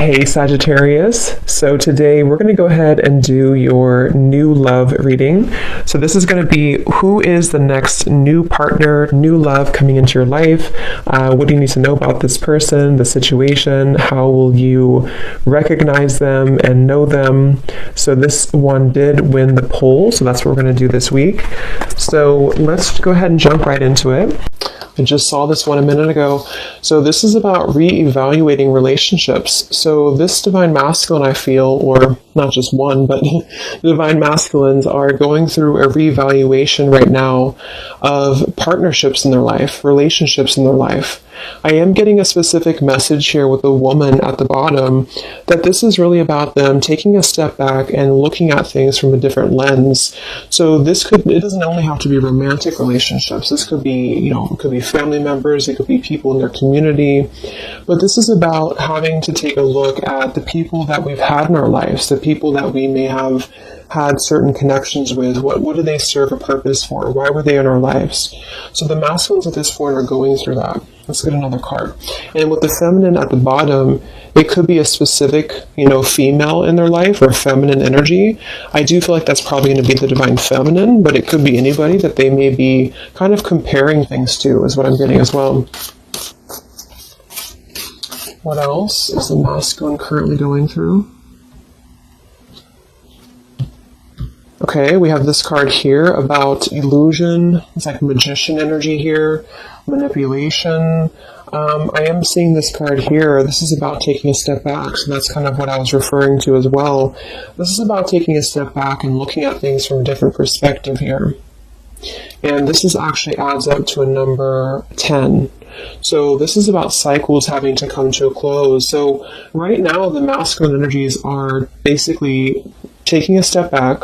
Hey Sagittarius, so today we're going to go ahead and do your new love reading. So this is going to be who is the next new partner, new love coming into your life. What do you need to know about this person, the situation? How will you recognize them and know them? So this one did win the poll, so that's what we're going to do this week. So let's go ahead and jump right into it. I just saw this one a minute ago. So this is about reevaluating relationships. So this divine masculine, I feel, or not just one, but divine masculines are going through a reevaluation right now of partnerships in their life, relationships in their life. I am getting a specific message here with the woman at the bottom that this is really about them taking a step back and looking at things from a different lens. So it doesn't only have to be romantic relationships. This could be, it could be family members, it could be people in their community. But this is about having to take a look at the people that we've had in our lives, the people that we may have had certain connections with. What do they serve a purpose for? Why were they in our lives? So the masculines at this point are going through that. Let's get another card. And with the feminine at the bottom, it could be a specific, female in their life or feminine energy. I do feel like that's probably going to be the divine feminine, but it could be anybody that they may be kind of comparing things to, is what I'm getting as well. What else is the masculine currently going through? Okay, we have this card here about illusion. It's like magician energy here, manipulation. I am seeing this card here. This is about taking a step back. So that's kind of what I was referring to as well. This is about taking a step back and looking at things from a different perspective here. And this is actually adds up to a number 10. So this is about cycles having to come to a close. So right now the masculine energies are basically taking a step back,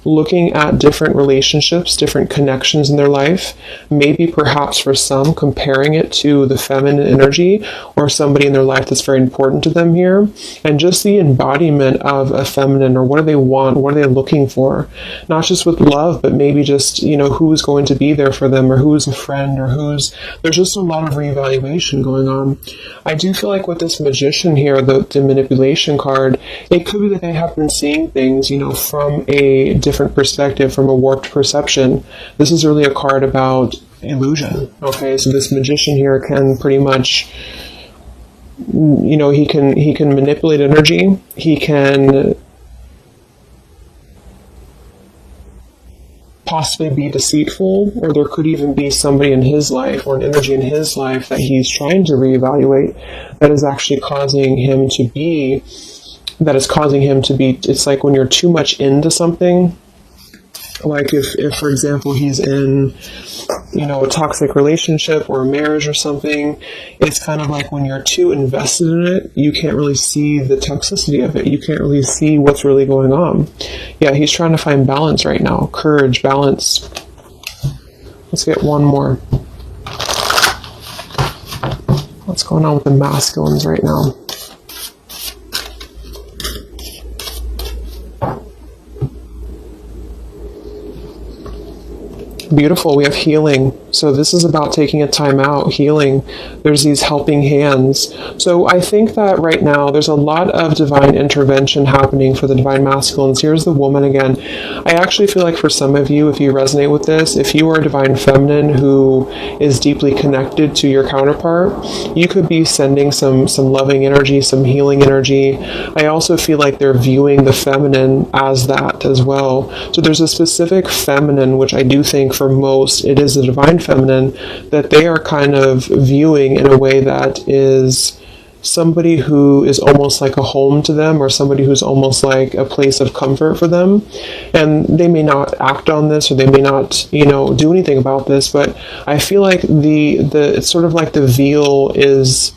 looking at different relationships, different connections in their life, maybe perhaps for some comparing it to the feminine energy or somebody in their life that's very important to them here, and just the embodiment of a feminine, or what do they want, what are they looking for, not just with love, but maybe just, who's going to be there for them, or who's a friend, or there's just a lot of reevaluation going on. I do feel like with this magician here, the manipulation card, it could be that they have been seeing things, from a different perspective, from a warped perception. This is really a card about illusion. Okay, so this magician here can pretty much, he can manipulate energy. He can possibly be deceitful, or there could even be somebody in his life or an energy in his life that he's trying to reevaluate that is actually causing him to be, it's like when you're too much into something, like if for example, he's in, a toxic relationship or a marriage or something, it's kind of like when you're too invested in it, you can't really see the toxicity of it. You can't really see what's really going on. Yeah, he's trying to find balance right now. Courage, balance. Let's get one more. What's going on with the masculines right now? Beautiful. We have healing. So this is about taking a time out, healing. There's these helping hands. So I think that right now there's a lot of divine intervention happening for the divine masculines. Here's the woman again. I actually feel like for some of you, if you resonate with this, if you are a divine feminine who is deeply connected to your counterpart, you could be sending some loving energy, some healing energy. I also feel like they're viewing the feminine as that as well. So there's a specific feminine, which I do think for most, it is a divine feminine, that they are kind of viewing in a way that is somebody who is almost like a home to them, or somebody who's almost like a place of comfort for them. And they may not act on this, or they may not, do anything about this, but I feel like it's sort of like the veil is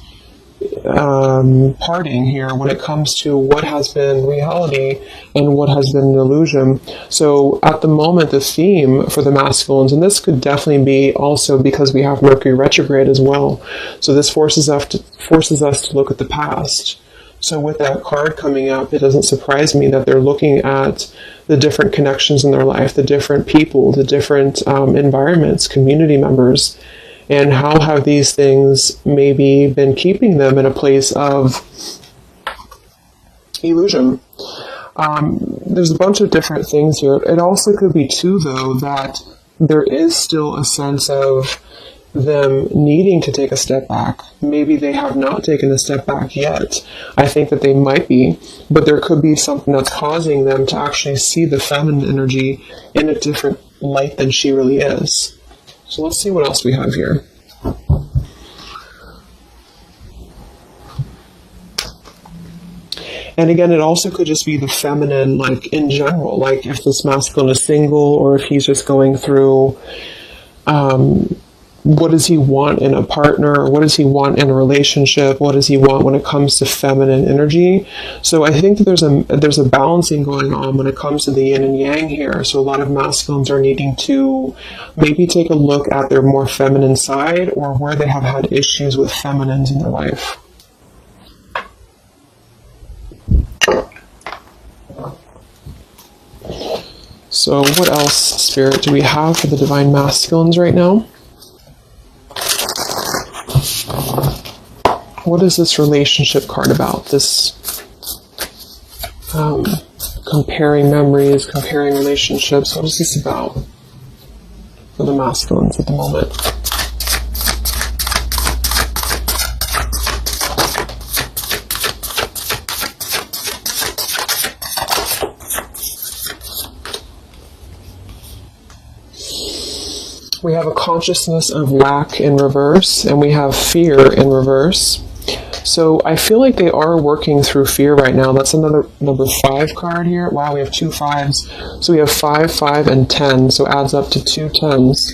parting here when it comes to what has been reality and what has been an illusion. So at the moment, the theme for the masculines, and this could definitely be also because we have Mercury retrograde as well, so this forces us to look at the past. So with that card coming up, it doesn't surprise me that they're looking at the different connections in their life, the different people, the different environments, community members, and how have these things maybe been keeping them in a place of illusion. There's a bunch of different things here. It also could be too, though, that there is still a sense of them needing to take a step back. Maybe they have not taken a step back yet. I think that they might be, but there could be something that's causing them to actually see the feminine energy in a different light than she really is. So let's see what else we have here. And again, it also could just be the feminine, like in general, like if this masculine is single or if he's just going through, what does he want in a partner? What does he want in a relationship? What does he want when it comes to feminine energy? So I think that there's a balancing going on when it comes to the yin and yang here. So a lot of masculines are needing to maybe take a look at their more feminine side or where they have had issues with feminines in their life. So what else, Spirit, do we have for the Divine Masculines right now? What is this relationship card about? This comparing memories, comparing relationships. What is this about for the masculines at the moment? We have a consciousness of lack in reverse, and we have fear in reverse. So I feel like they are working through fear right now. That's another number 5 card here. Wow, we have 2 5s. So we have 5, 5, and 10. So it adds up to 2 10s.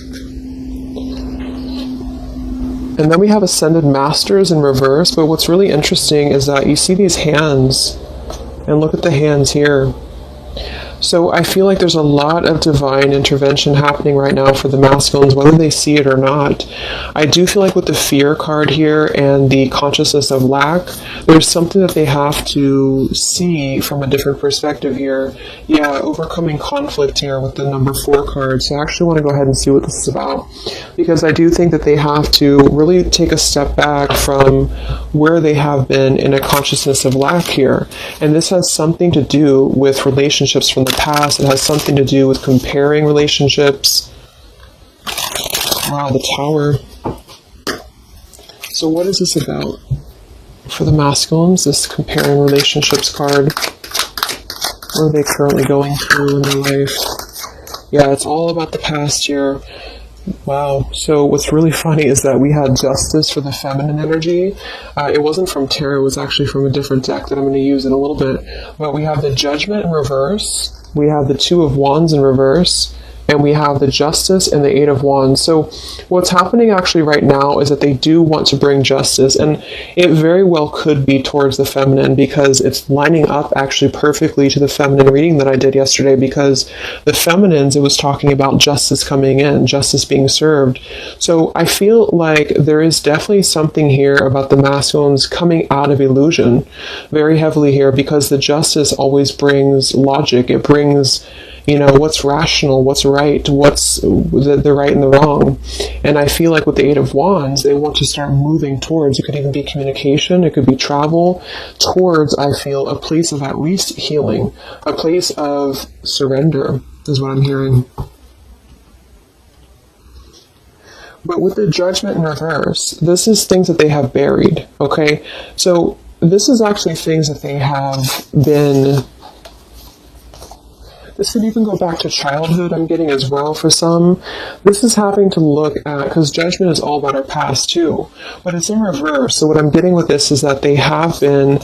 And then we have Ascended Masters in reverse. But what's really interesting is that you see these hands. And look at the hands here. So I feel like there's a lot of divine intervention happening right now for the masculines, whether they see it or not. I do feel like with the fear card here and the consciousness of lack, there's something that they have to see from a different perspective here. Yeah, overcoming conflict here with the number 4 card. So I actually want to go ahead and see what this is about, because I do think that they have to really take a step back from where they have been in a consciousness of lack here. And this has something to do with relationships from the past. It has something to do with comparing relationships. Wow, the Tower. So what is this about for the masculines, this comparing relationships card? What are they currently going through in their life? Yeah, it's all about the past here. Wow. So what's really funny is that we had Justice for the feminine energy. It wasn't from tarot, it was actually from a different deck that I'm going to use in a little bit. But we have the Judgment in reverse. We have the 2 of Wands in reverse. And we have the Justice and the 8 of Wands. So what's happening actually right now is that they do want to bring justice. And it very well could be towards the feminine, because it's lining up actually perfectly to the feminine reading that I did yesterday, because the feminines, it was talking about justice coming in, justice being served. So I feel like there is definitely something here about the masculines coming out of illusion very heavily here, because the justice always brings logic. It brings, what's rational, what's right, what's the right and the wrong. And I feel like with the 8 of Wands, they want to start moving towards, it could even be communication, it could be travel, towards, I feel, a place of at least healing, a place of surrender, is what I'm hearing. But with the Judgment in reverse, this is things that they have buried, okay? So this is actually things that they have been... This could even go back to childhood, I'm getting as well for some. This is having to look at, because Judgment is all about our past too, but it's in reverse. So what I'm getting with this is that they have been,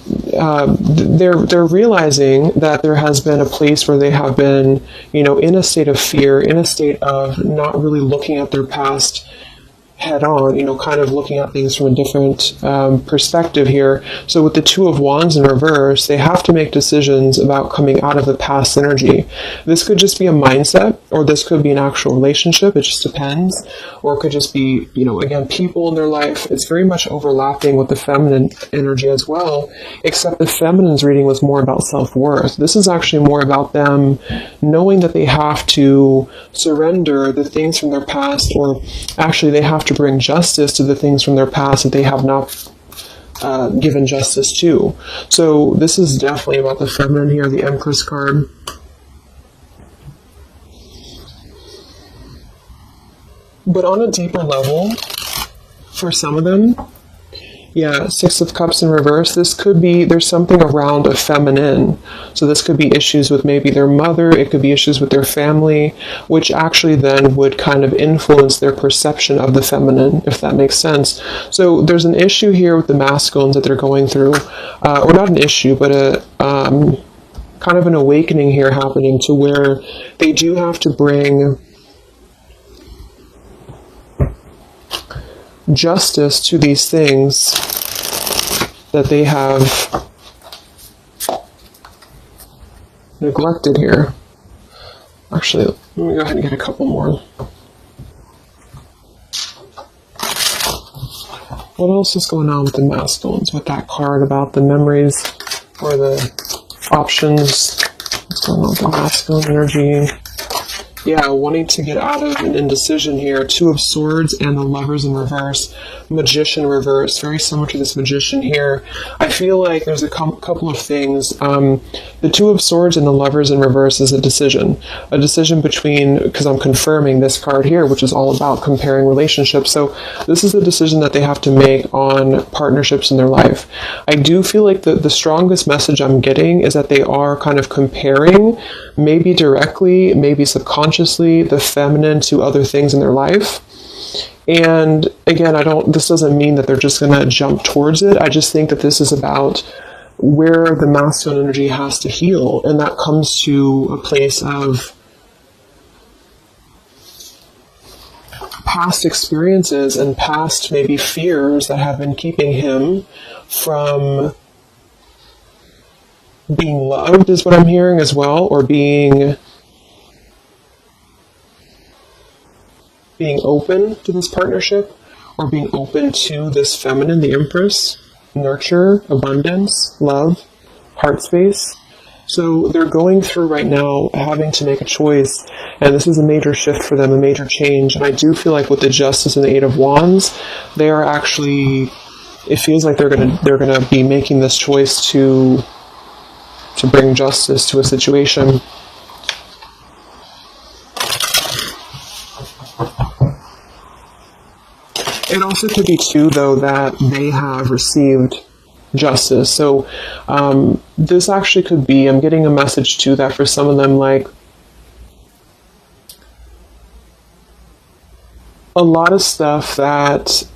they're realizing that there has been a place where they have been, in a state of fear, in a state of not really looking at their past head on, kind of looking at things from a different perspective here. So with the 2 of Wands in reverse, they have to make decisions about coming out of the past energy. This could just be a mindset, or this could be an actual relationship. It just depends. Or it could just be, again, people in their life. It's very much overlapping with the feminine energy as well, except the feminine's reading was more about self-worth. This is actually more about them knowing that they have to surrender the things from their past, or actually they have to bring justice to the things from their past that they have not given justice to. So this is definitely about the feminine here, the Empress card. But on a deeper level, for some of them, yeah, Six of Cups in reverse, this could be, there's something around a feminine. So this could be issues with maybe their mother, it could be issues with their family, which actually then would kind of influence their perception of the feminine, if that makes sense. So there's an issue here with the masculines that they're going through, or not an issue, but a kind of an awakening here happening to where they do have to bring justice to these things that they have neglected here. Actually, let me go ahead and get a couple more. What else is going on with the masculines with that card about the memories or the options? What's going on with the masculine energy? Yeah, wanting to get out of an indecision here. Two of Swords and the Lovers in reverse. Magician reverse. Very similar to this Magician here. I feel like there's a couple of things. The Two of Swords and the Lovers in reverse is a decision. A decision between, because I'm confirming this card here, which is all about comparing relationships. So this is a decision that they have to make on partnerships in their life. I do feel like the strongest message I'm getting is that they are kind of comparing, maybe directly, maybe subconsciously, the feminine to other things in their life. And again, this doesn't mean that they're just going to jump towards it. I just think that this is about where the masculine energy has to heal. And that comes to a place of past experiences and past maybe fears that have been keeping him from being loved, is what I'm hearing as well, or being open to this partnership, or being open to this feminine, the Empress, nurture, abundance, love, heart space. So they're going through right now having to make a choice, and this is a major shift for them, a major change. And I do feel like with the Justice and the Eight of Wands, they are actually, it feels like they're gonna be making this choice to bring justice to a situation. It also could be too, though, that they have received justice. So this actually could be, I'm getting a message too that for some of them, like, a lot of stuff that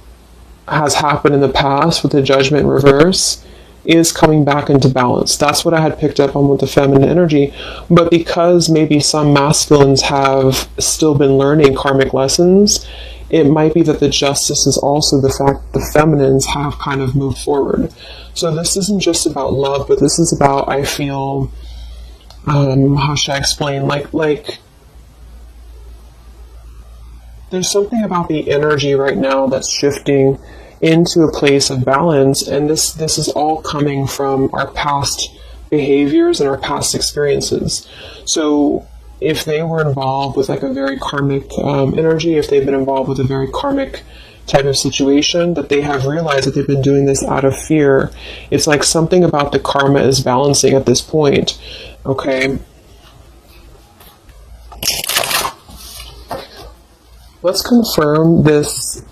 has happened in the past with the Judgment in reverse is coming back into balance. That's what I had picked up on with the feminine energy. But because maybe some masculines have still been learning karmic lessons, it might be that the justice is also the fact that the feminines have kind of moved forward. So this isn't just about love, but this is about, I feel, how should I explain? Like there's something about the energy right now that's shifting into a place of balance, and this is all coming from our past behaviors and our past experiences. So if they were involved with like a very karmic energy, if they've been involved with a very karmic type of situation, that they have realized that they've been doing this out of fear. It's like something about the karma is balancing at this point. Okay. Let's confirm this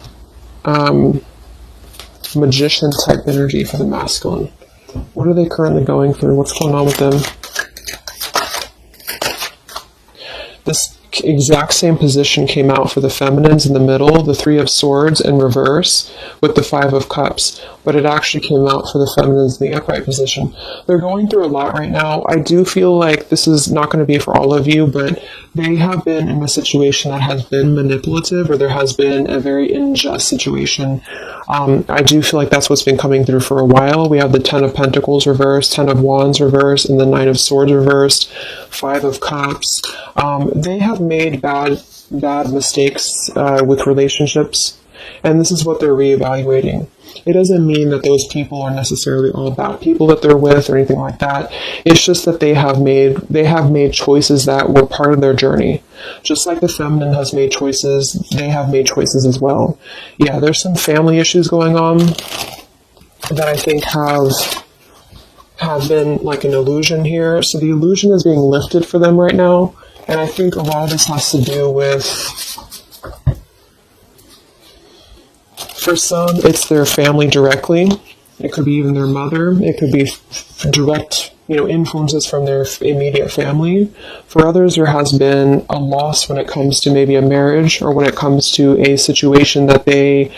Magician type energy for the masculine. What are they currently going through? What's going on with them? This exact same position came out for the feminines in the middle, the Three of Swords in reverse with the Five of Cups, but it actually came out for the feminines in the upright position. They're going through a lot right now. I do feel like this is not going to be for all of you, but they have been in a situation that has been manipulative, or there has been a very unjust situation. I do feel like that's what's been coming through for a while. We have the Ten of Pentacles reversed, Ten of Wands reversed, and the Nine of Swords reversed, Five of Cups. They have made bad mistakes with relationships, and this is what they're reevaluating. It doesn't mean that those people are necessarily all bad people that they're with or anything like that. It's just that they have made choices that were part of their journey. Just like the feminine has made choices, they have made choices as well. Yeah, there's some family issues going on. that I think have been like an illusion here. So the illusion is being lifted for them right now. And I think a lot of this has to do with, for some, it's their family directly. It could be even their mother. It could be direct, influences from their immediate family. For others, there has been a loss when it comes to maybe a marriage, or when it comes to a situation that they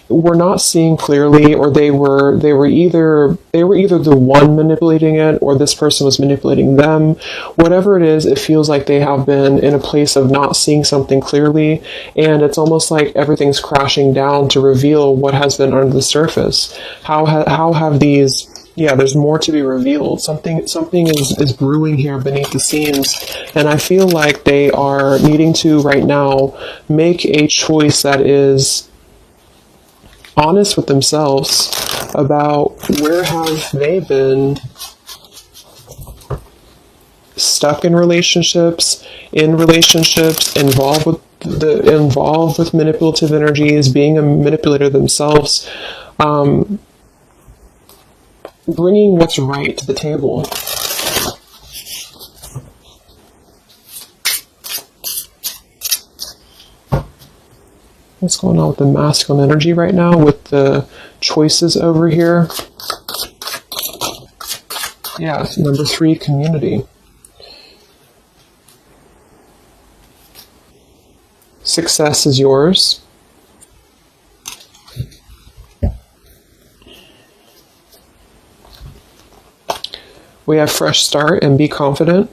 were not seeing clearly, or they were either the one manipulating it, or this person was manipulating them. Whatever it is, it feels like they have been in a place of not seeing something clearly, and it's almost like everything's crashing down to reveal what has been under the surface. How have these... Yeah, there's more to be revealed. Something is brewing here beneath the scenes, and I feel like they are needing to right now make a choice that is honest with themselves about where have they been stuck in relationships, involved with manipulative energies, being a manipulator themselves, bringing what's right to the table. What's going on with the masculine energy right now with the choices over here? Yeah, number 3, community. 6 is yours. We have fresh start and be confident.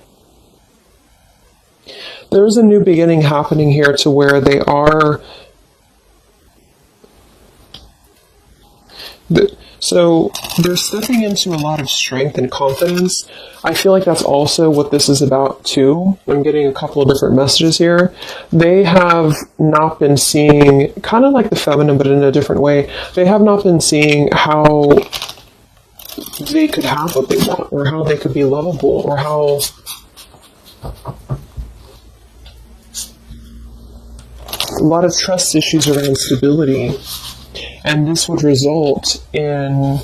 There's a new beginning happening here to where they are... So they're stepping into a lot of strength and confidence. I feel like that's also what this is about too. I'm getting a couple of different messages here. They have not been seeing, kind of like the feminine, but in a different way. They have not been seeing how they could have what they want, or how they could be lovable, or how a lot of trust issues around stability. And this would result in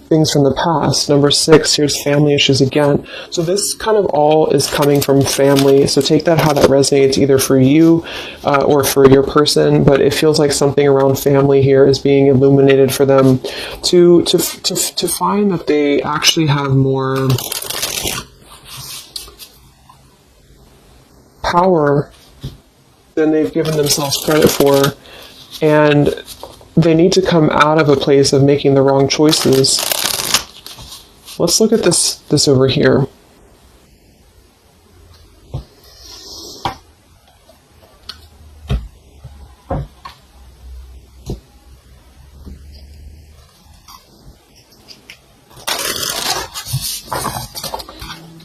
things from the past. Number 6, here's family issues again. So this kind of all is coming from family. So take that how that resonates, either for you or for your person. But it feels like something around family here is being illuminated for them to find that they actually have more power than they've given themselves credit for. And they need to come out of a place of making the wrong choices. Let's look at this over here.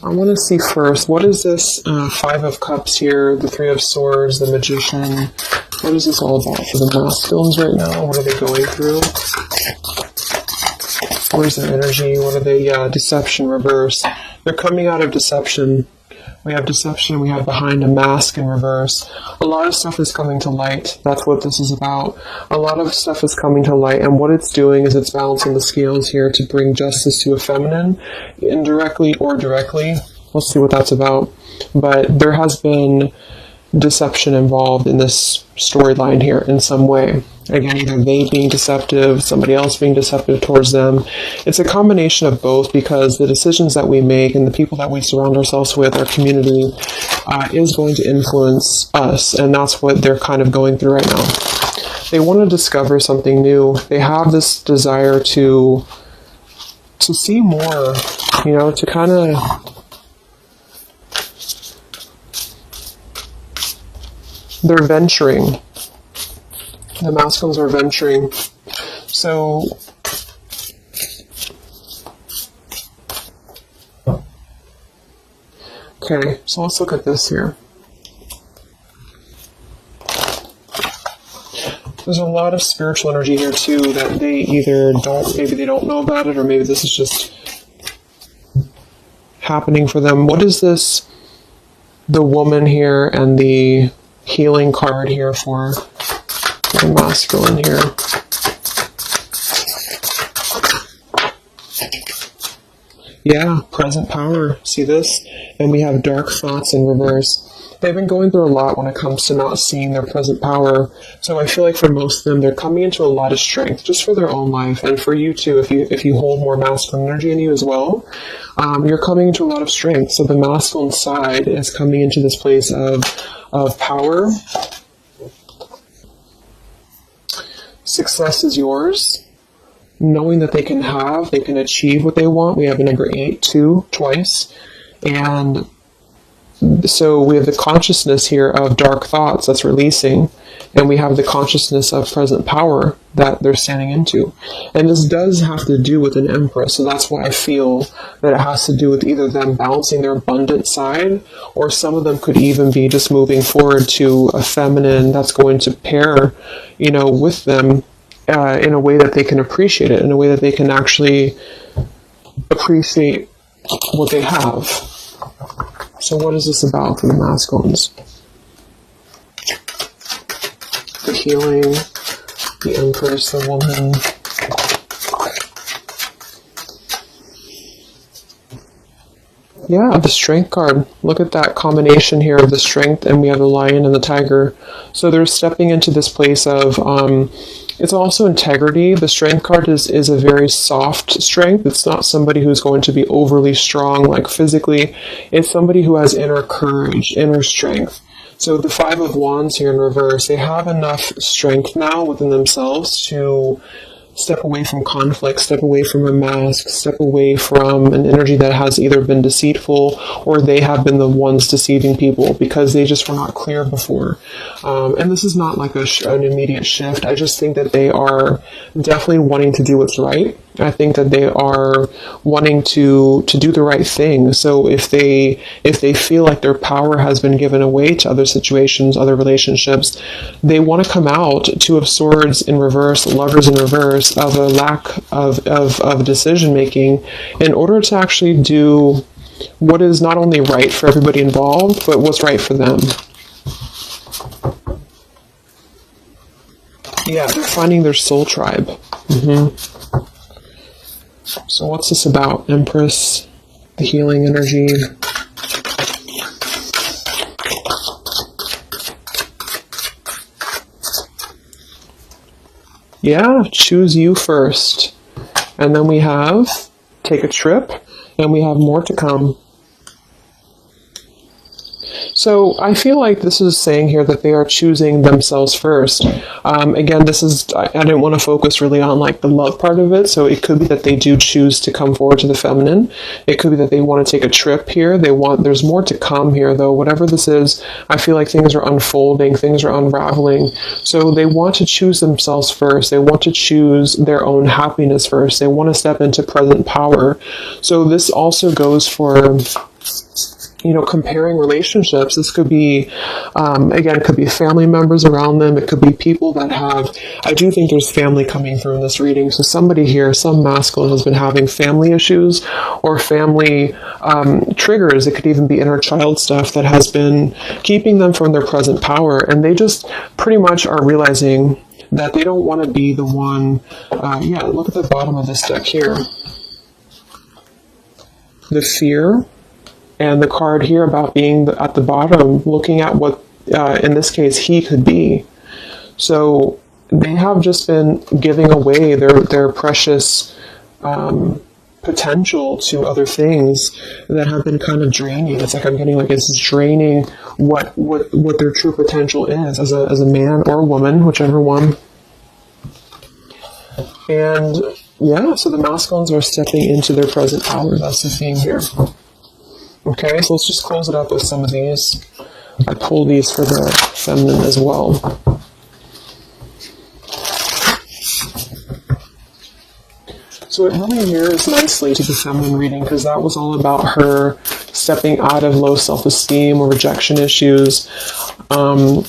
I want to see first, what is this 5 of Cups here, the 3 of Swords, the Magician? What is this all about for the masculines right now? What are they going through? Where's their energy? What are they? Deception, reverse. They're coming out of deception. We have deception, we have behind a mask in reverse. A lot of stuff is coming to light. That's what this is about. A lot of stuff is coming to light, and what it's doing is it's balancing the scales here to bring justice to a feminine, indirectly or directly. Let's see what that's about. But there has been deception involved in this storyline here in some way. Again, either they being deceptive, somebody else being deceptive towards them. It's a combination of both, because the decisions that we make and the people that we surround ourselves with, our community, is going to influence us, and that's what they're kind of going through right now. They want to discover something new. They have this desire to see more, to kind of... They're venturing. The masculines are venturing. So, okay, so let's look at this here. There's a lot of spiritual energy here too that they either maybe they don't know about it, or maybe this is just happening for them. What is this? The woman here and the healing card here for the masculine here. Yeah, present power. See this? And we have dark thoughts in reverse. They've been going through a lot when it comes to not seeing their present power. So I feel like for most of them, they're coming into a lot of strength just for their own life, and for you too. If you hold more masculine energy in you as well, you're coming into a lot of strength. So the masculine side is coming into this place of power. Success is yours. Knowing that they can achieve what they want. We have a number 8, 2, twice. And so we have the consciousness here of dark thoughts that's releasing, and we have the consciousness of present power that they're standing into. And this does have to do with an Empress, so that's why I feel that it has to do with either them balancing their abundant side, or some of them could even be just moving forward to a feminine that's going to pair, with them in a way that they can appreciate it, in a way that they can actually appreciate what they have. So what is this about for the masculines? The healing, the Empress, the woman. Yeah, the Strength card. Look at that combination here of the Strength, and we have the Lion and the Tiger. So they're stepping into this place of, it's also integrity. The Strength card is a very soft strength. It's not somebody who's going to be overly strong, like physically. It's somebody who has inner courage, inner strength. So the Five of Wands here in reverse, they have enough strength now within themselves to step away from conflict, step away from a mask, step away from an energy that has either been deceitful or they have been the ones deceiving people because they just were not clear before. And this is not like an immediate shift. I just think that they are definitely wanting to do what's right. I think that they are wanting to do the right thing. So if they feel like their power has been given away to other situations, other relationships, they want to come out. Two of Swords in reverse, Lovers in reverse, of a lack of decision making in order to actually do what is not only right for everybody involved, but what's right for them. Yeah, they're finding their soul tribe. So what's this about? Empress, the healing energy. Yeah, choose you first. And then we have take a trip, and we have more to come. So I feel like this is saying here that they are choosing themselves first. Again, I didn't want to focus really on like the love part of it. So it could be that they do choose to come forward to the feminine. It could be that they want to take a trip here. There's more to come here though. Whatever this is, I feel like things are unfolding, things are unraveling. So they want to choose themselves first. They want to choose their own happiness first. They want to step into present power. So this also goes for, comparing relationships. This could be, again, it could be family members around them. It could be people that I do think there's family coming through in this reading. So somebody here, some masculine has been having family issues or family triggers. It could even be inner child stuff that has been keeping them from their present power. And they just pretty much are realizing that they don't want to be the one. Look at the bottom of this deck here. The fear. And the card here about being at the bottom, looking at what, in this case, he could be. So they have just been giving away their precious potential to other things that have been kind of draining. It's like I'm getting like it's draining what their true potential is as a man or a woman, whichever one. And yeah, so the masculines are stepping into their present power. That's the theme here. Okay, so let's just close it up with some of these. I pulled these for the feminine as well. So it really mirrors nicely to the feminine reading because that was all about her stepping out of low self-esteem or rejection issues. And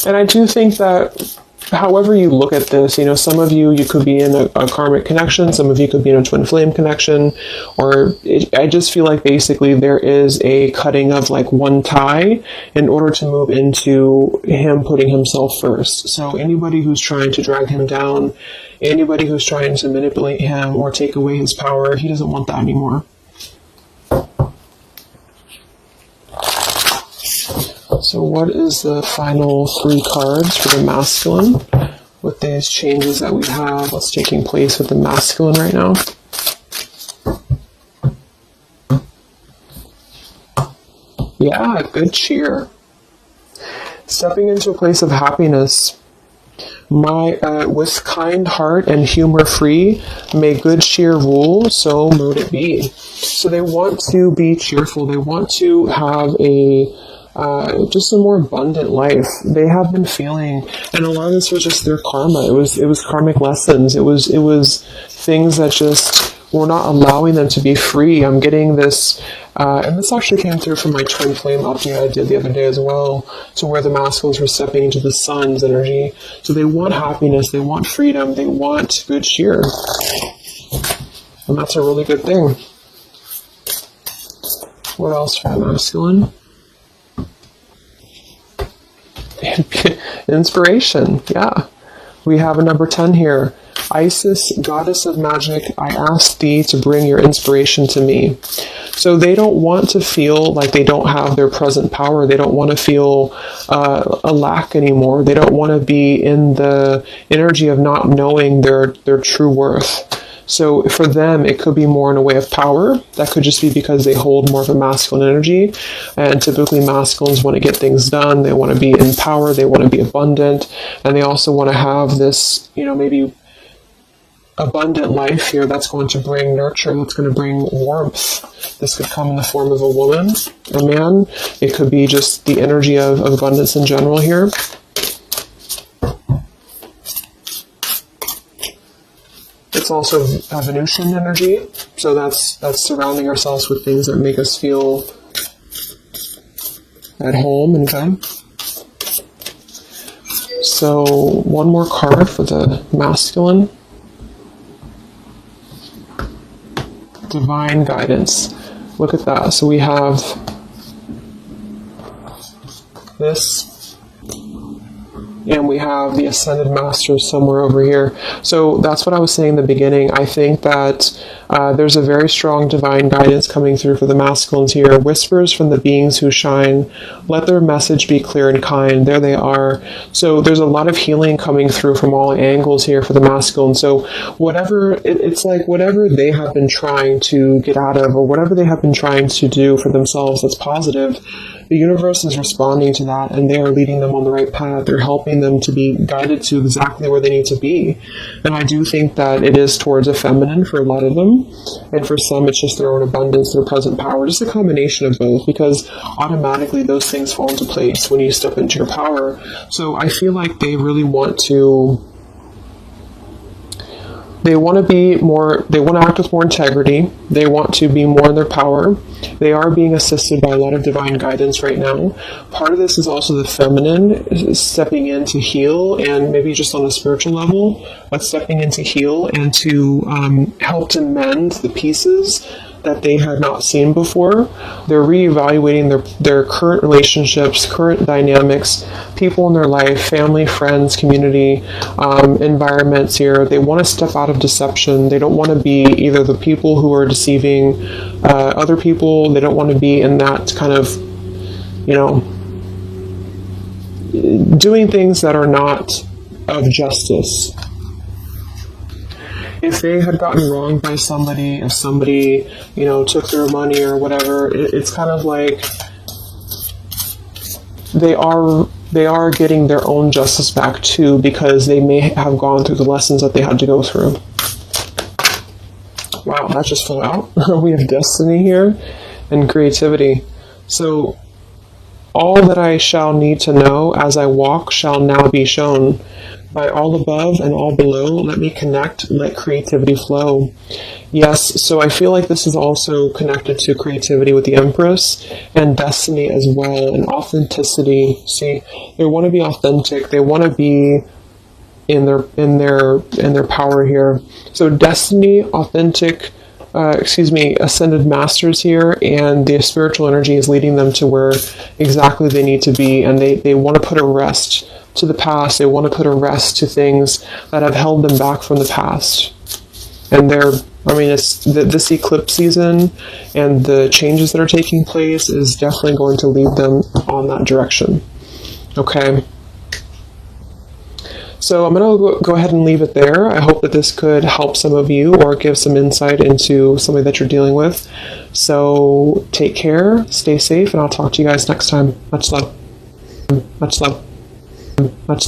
I do think that however you look at this, some of you could be in a karmic connection, some of you could be in a twin flame connection, I just feel like basically there is a cutting of like one tie in order to move into him putting himself first. So anybody who's trying to drag him down Anybody who's trying to manipulate him or take away his power, he doesn't want that anymore. So what is the final 3 cards for the masculine with these changes that we have? What's taking place with the masculine right now? Yeah, good cheer. Stepping into a place of happiness. With kind heart and humor free, may good cheer rule, so mote it be. So they want to be cheerful. They want to have just a more abundant life. They have been feeling, and a lot of this was just their karma. It was karmic lessons. It was things that just were not allowing them to be free. I'm getting this, and this actually came through from my twin flame update I did the other day as well, to where the masculines were stepping into the sun's energy. So they want happiness, they want freedom, they want good cheer. And that's a really good thing. What else for the masculine? Inspiration, yeah. We have a number 10 here. Isis, goddess of magic, I ask thee to bring your inspiration to me. So they don't want to feel like they don't have their present power. They don't want to feel a lack anymore. They don't want to be in the energy of not knowing their true worth. So for them, it could be more in a way of power. That could just be because they hold more of a masculine energy. And typically masculines want to get things done. They want to be in power. They want to be abundant. And they also want to have this, maybe abundant life here that's going to bring nurture, that's going to bring warmth. This could come in the form of a woman, a man. It could be just the energy of abundance in general here. It's also a Venusian energy, so that's surrounding ourselves with things that make us feel at home and good. So one more card for the masculine. Divine guidance. Look at that. So we have this, and we have the Ascended Masters somewhere over here. So that's what I was saying in the beginning. I think that there's a very strong divine guidance coming through for the masculines here. Whispers from the beings who shine. Let their message be clear and kind. There they are. So there's a lot of healing coming through from all angles here for the masculine. So it's like whatever they have been trying to get out of, or whatever they have been trying to do for themselves that's positive, the universe is responding to that, and they are leading them on the right path. They're helping them to be guided to exactly where they need to be. And I do think that it is towards a feminine for a lot of them. And for some, it's just their own abundance, their present power, just a combination of both, because automatically those things fall into place when you step into your power. So I feel like they really want to... They want to act with more integrity. They want to be more in their power. They are being assisted by a lot of divine guidance right now. Part of this is also the feminine stepping in to heal, and maybe just on a spiritual level, but stepping in to heal and to help to mend the pieces that they had not seen before. They're reevaluating their current relationships, current dynamics, people in their life, family, friends, community, environments here. They want to step out of deception. They don't want to be either the people who are deceiving other people. They don't want to be in that kind of, doing things that are not of justice. If they had gotten wronged by somebody, if somebody, took their money or whatever, it's kind of like they are getting their own justice back too, because they may have gone through the lessons that they had to go through. Wow, that just flew out. We have destiny here and creativity. So all that I shall need to know as I walk shall now be shown. By all above and all below, let me connect, let creativity flow. Yes, so I feel like this is also connected to creativity with the Empress and destiny as well, and authenticity. See, they want to be authentic. They want to be in their power here. So destiny, authentic, ascended masters here, and the spiritual energy is leading them to where exactly they need to be, and they want to put a rest to the past. They want to put a rest to things that have held them back from the past. And it's this eclipse season and the changes that are taking place is definitely going to lead them on that direction. Okay. So I'm going to go ahead and leave it there. I hope that this could help some of you or give some insight into something that you're dealing with. So take care, stay safe, and I'll talk to you guys next time. Much love. Much love. Much